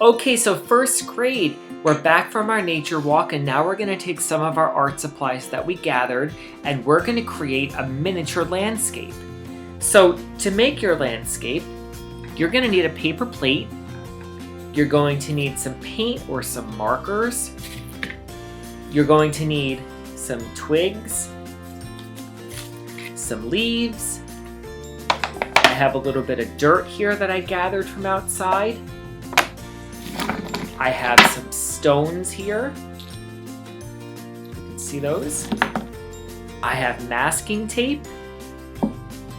Okay, so first grade, we're back from our nature walk and now we're gonna take some of our art supplies that we gathered and we're gonna create a miniature landscape. So to make your landscape, you're gonna need a paper plate, you're going to need some paint or some markers, you're going to need some twigs, some leaves, I have a little bit of dirt here that I gathered from outside. I have some stones here. You can see those. I have masking tape,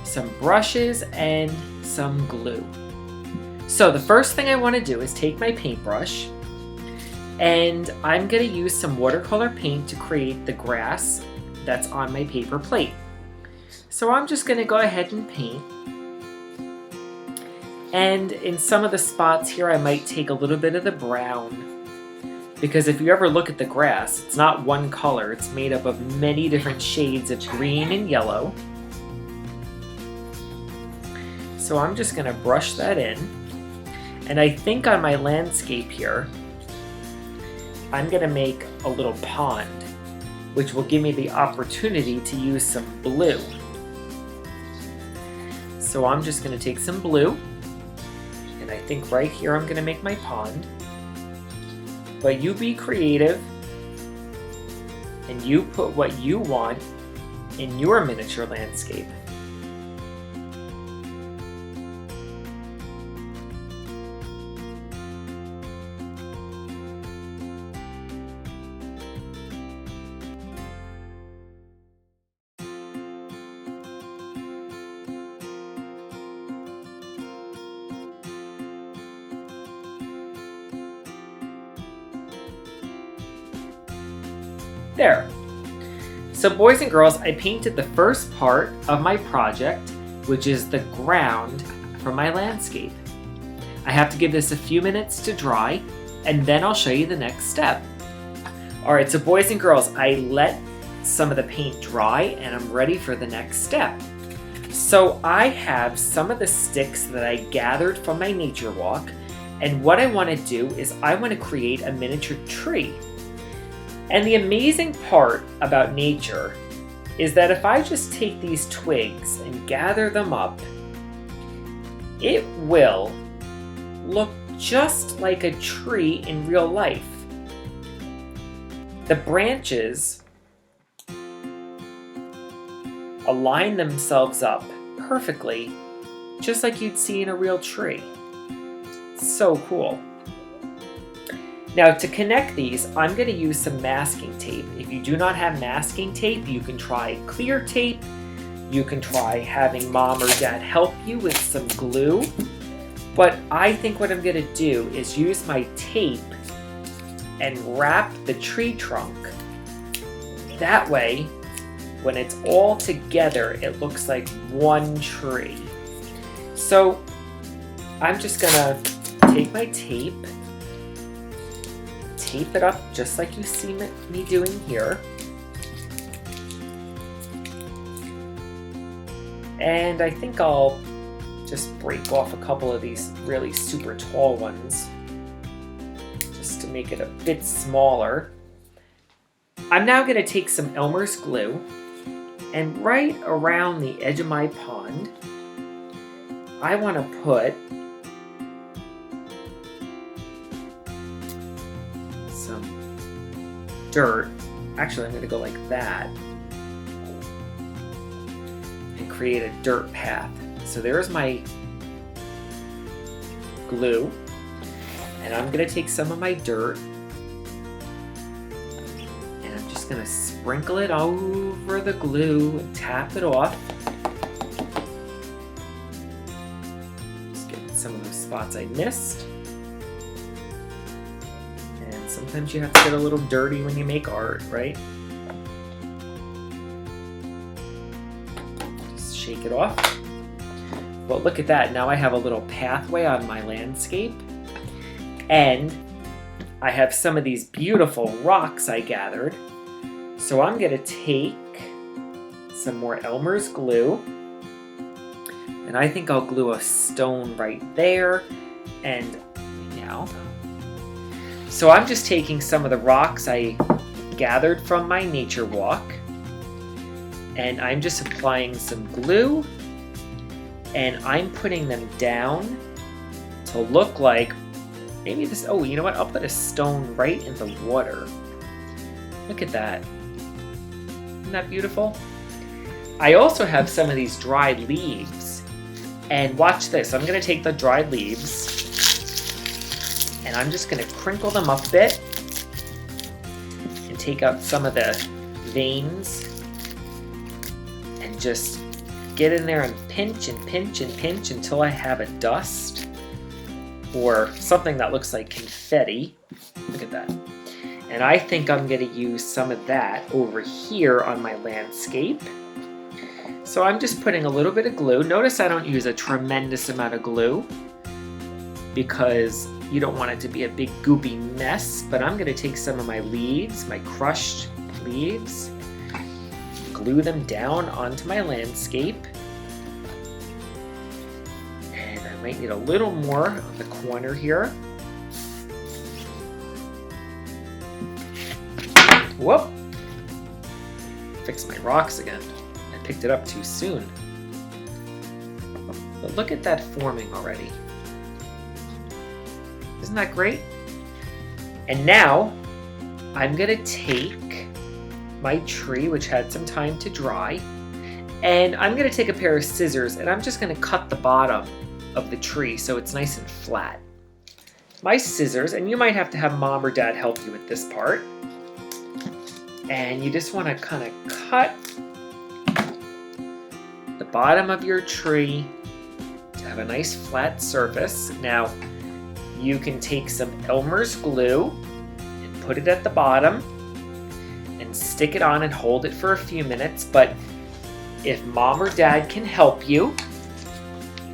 some brushes, and some glue. So the first thing I want to do is take my paintbrush and I'm going to use some watercolor paint to create the grass that's on my paper plate. So I'm just going to go ahead and paint. And in some of the spots here, I might take a little bit of the brown, because if you ever look at the grass, it's not one color. It's made up of many different shades of green and yellow. So I'm just going to brush that in. And I think on my landscape here, I'm going to make a little pond, which will give me the opportunity to use some blue. So I'm just going to take some blue. And I think right here I'm going to make my pond. But you be creative and you put what you want in your miniature landscape. There. So boys and girls, I painted the first part of my project, which is the ground for my landscape. I have to give this a few minutes to dry, and then I'll show you the next step. Alright, so boys and girls, I let some of the paint dry, and I'm ready for the next step. So I have some of the sticks that I gathered from my nature walk, and what I want to do is I want to create a miniature tree. And the amazing part about nature is that if I just take these twigs and gather them up, it will look just like a tree in real life. The branches align themselves up perfectly, just like you'd see in a real tree. So cool. Now to connect these, I'm going to use some masking tape. If you do not have masking tape, you can try clear tape. You can try having mom or dad help you with some glue. But I think what I'm going to do is use my tape and wrap the tree trunk. That way, when it's all together, it looks like one tree. So I'm just going to take my tape, tape it up just like you see me doing here. And I think I'll just break off a couple of these really super tall ones just to make it a bit smaller. I'm now going to take some Elmer's glue and right around the edge of my pond, I want to put dirt. Actually, I'm going to go like that and create a dirt path. So there's my glue, and I'm going to take some of my dirt and I'm just going to sprinkle it over the glue and tap it off. Just get some of those spots I missed. Sometimes you have to get a little dirty when you make art, right? Just shake it off. But look at that, now I have a little pathway on my landscape. And I have some of these beautiful rocks I gathered. So I'm gonna take some more Elmer's glue. And I think I'll glue a stone right there. And now So I'm just taking some of the rocks I gathered from my nature walk, and I'm just applying some glue, and I'm putting them down to look like maybe this, oh, you know what? I'll put a stone right in the water. Look at that. Isn't that beautiful? I also have some of these dried leaves, and watch this. I'm gonna take the dried leaves and I'm just gonna crinkle them up a bit and take out some of the veins and just get in there and pinch and pinch and pinch until I have a dust or something that looks like confetti. Look at that. And I think I'm gonna use some of that over here on my landscape. So I'm just putting a little bit of glue. Notice I don't use a tremendous amount of glue because you don't want it to be a big goopy mess, but I'm gonna take some of my leaves, my crushed leaves, glue them down onto my landscape. And I might need a little more on the corner here. Whoop! Fix my rocks again. I picked it up too soon. But look at that forming already. Isn't that great? And now I'm gonna take my tree, which had some time to dry, and I'm gonna take a pair of scissors and I'm just gonna cut the bottom of the tree so it's nice and flat. My scissors, and you might have to have mom or dad help you with this part, and you just want to kind of cut the bottom of your tree to have a nice flat surface. Now you can take some Elmer's glue and put it at the bottom and stick it on and hold it for a few minutes, but if mom or dad can help you,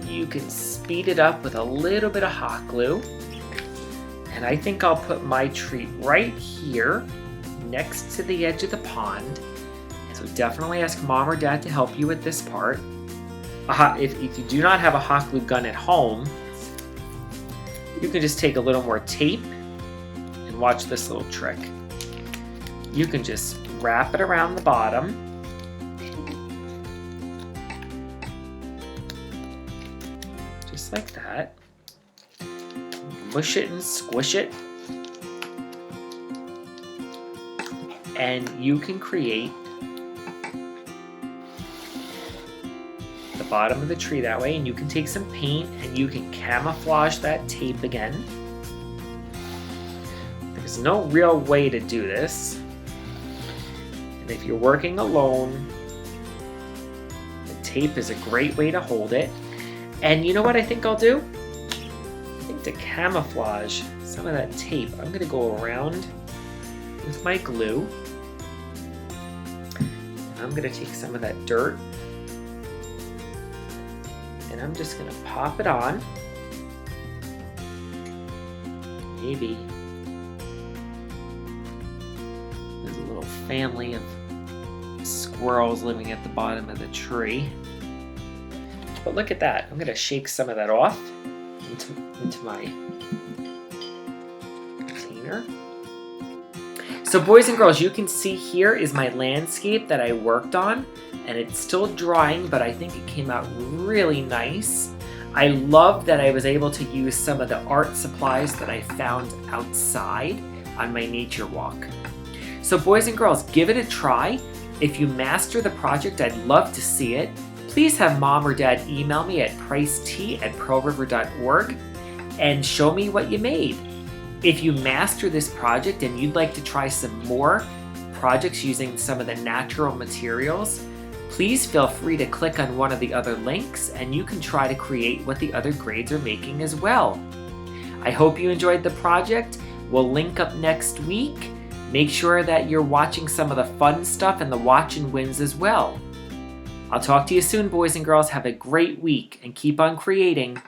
you can speed it up with a little bit of hot glue. And I think I'll put my tree right here next to the edge of the pond. So definitely ask mom or dad to help you with this part. If you do not have a hot glue gun at home, you can just take a little more tape and watch this little trick. You can just wrap it around the bottom. Just like that. Mush it and squish it. And you can create the bottom of the tree that way, and you can take some paint and you can camouflage that tape again. There's no real way to do this. And if you're working alone, the tape is a great way to hold it. And you know what I think I'll do? I think to camouflage some of that tape, I'm gonna go around with my glue. I'm going to take some of that dirt and I'm just going to pop it on. Maybe there's a little family of squirrels living at the bottom of the tree. But look at that. I'm going to shake some of that off into my container. So boys and girls, you can see here is my landscape that I worked on, and it's still drying, but I think it came out really nice. I love that I was able to use some of the art supplies that I found outside on my nature walk. So boys and girls, give it a try. If you master the project, I'd love to see it. Please have mom or dad email me at pricet@pearlriver.org and show me what you made. If you master this project and you'd like to try some more projects using some of the natural materials, please feel free to click on one of the other links and you can try to create what the other grades are making as well. I hope you enjoyed the project. We'll link up next week. Make sure that you're watching some of the fun stuff and the watch and wins as well. I'll talk to you soon, boys and girls. Have a great week and keep on creating.